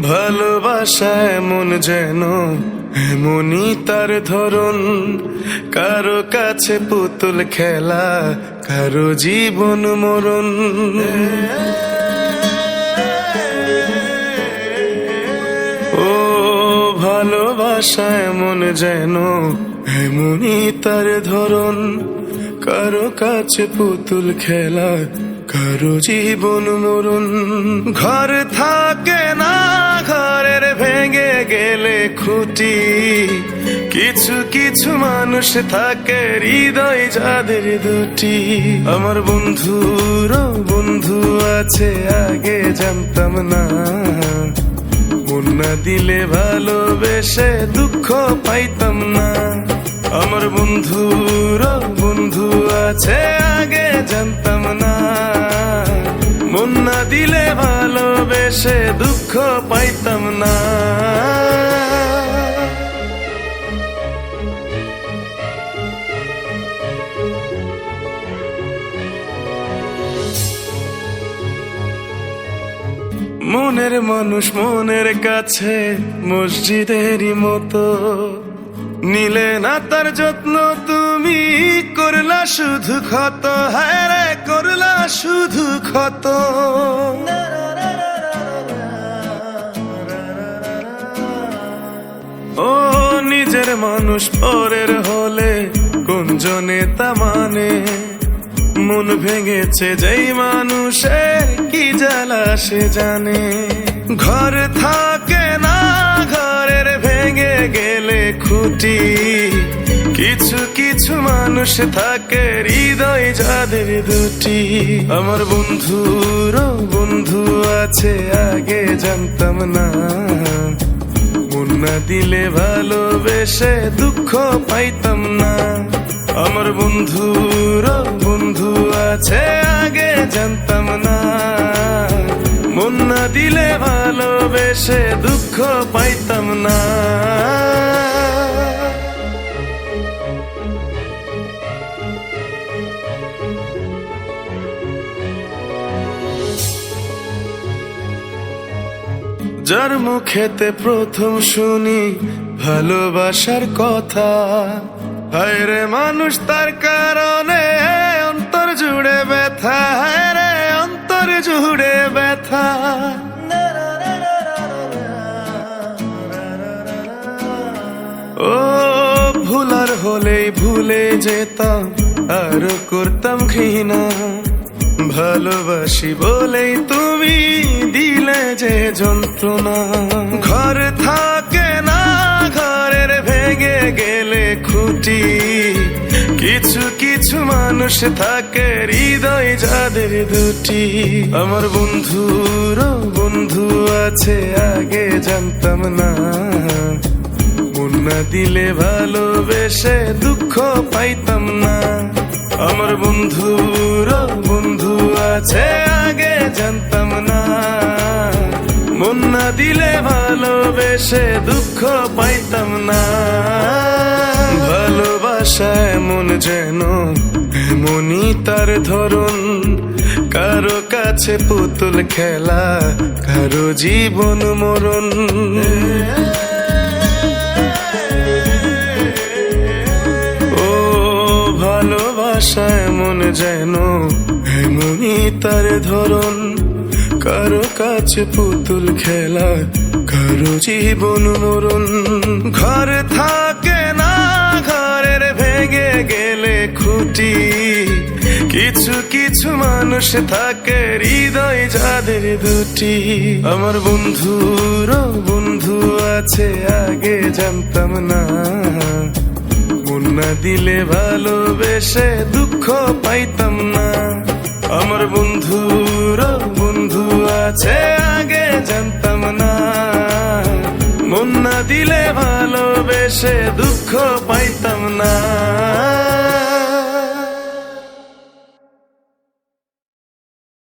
ভালোবাসা এমন যেন এমনই তার ধরন, কারো কাছে পুতুল খেলা, কারো জীবন মরণ। ও ভালোবাসা এমন যেন এমনই তার ধরন, কারো কাছে পুতুল খেলা, কারো জীবন মরণ। ঘর থাকে না, ঘরের ভেঙে গেলে খুঁটি, কিছু কিছু মানুষ থাকে হৃদয় যাদের দুটি। আমার বন্ধুর বন্ধু আছে আগে জানতাম না, মন না দিলে ভালোবেসে দুঃখ পাইতাম না। আমার বন্ধুর বন্ধু আছে আগে জানতাম না, মন না দিলে ভালোবেসে দুঃখ পাইতাম না। মনের মানুষ মনের কাছে মসজিদেরই মতো, নিলে না তার যত্ন তুমি, করলা শুধু ক্ষত। হায় রে করলা শুধু ক্ষত। ও নিজের মানুষ পরের হলে কোন জনে তা মানে, মন ভেঙেছে যেই মানুষের কি জ্বালা সে জানে। ঘর থাকে না, ঘরের ভেঙে গেলে খুঁটি, কিছু কিছু মানুষ থাকে হৃদয় যাদের দুটি। আমার বন্ধুর বন্ধু আছে আগে জানতাম না, মন না দিলে ভালোবেসে দুঃখ পাইতাম না। আমার বন্ধুর বন্ধু আছে আগে জানতাম না, মন না দিলে ভালোবেসে দুঃখ পাইতাম না। যার মুখেতে প্রথম শুনি ভালোবাসার কথা, হায় রে মানুষ তার কারণে অন্তর জুড়ে ব্যথা। হায় রে অন্তর জুড়ে ব্যথা। ও ভুলার হলেই ভুলে যেতাম, আর করতাম ঘৃণা। ভালোবাসি বলেই তুমি দিলে যে যন্ত্রণা। ঘর থাকে না, ঘরের ভেঙে গেলে খুঁটি, কিছু কিছু মানুষ থাকে হৃদয় যাদের দুটি। আমার বন্ধুর বন্ধু আছে আগে জানতাম না, মন না দিলে ভালোবেসে দুঃখ পাইতাম না। আমার বন্ধুর বন্ধু আছে আগে জানতাম না, মন না দিলে ভালোবেসে দুঃখ পাইতাম না। ভালোবাসা এমন যেন এমনই তার ধরন, কারো কাছে পুতুল খেলা, কারো জীবন মরণ। ভালোবাসা এমন যেন এমনই তার ধরন, কারো কাছে পুতুল খেলা, কারো জীবন মরণ। ঘর থাকে না, ঘরের ভেঙে গেলে খুঁটি, কিছু কিছু মানুষ থাকে হৃদয় যাদের দুটি। আমার বন্ধুর বন্ধু আছে আগে জানতাম না, মন না দিলে ভালোবেসে দুঃখ পাইতাম না। আমার বন্ধুর বন্ধু আছে আগে জানতাম না, মন না দিলে ভালোবেসে দুঃখ পাইতাম না।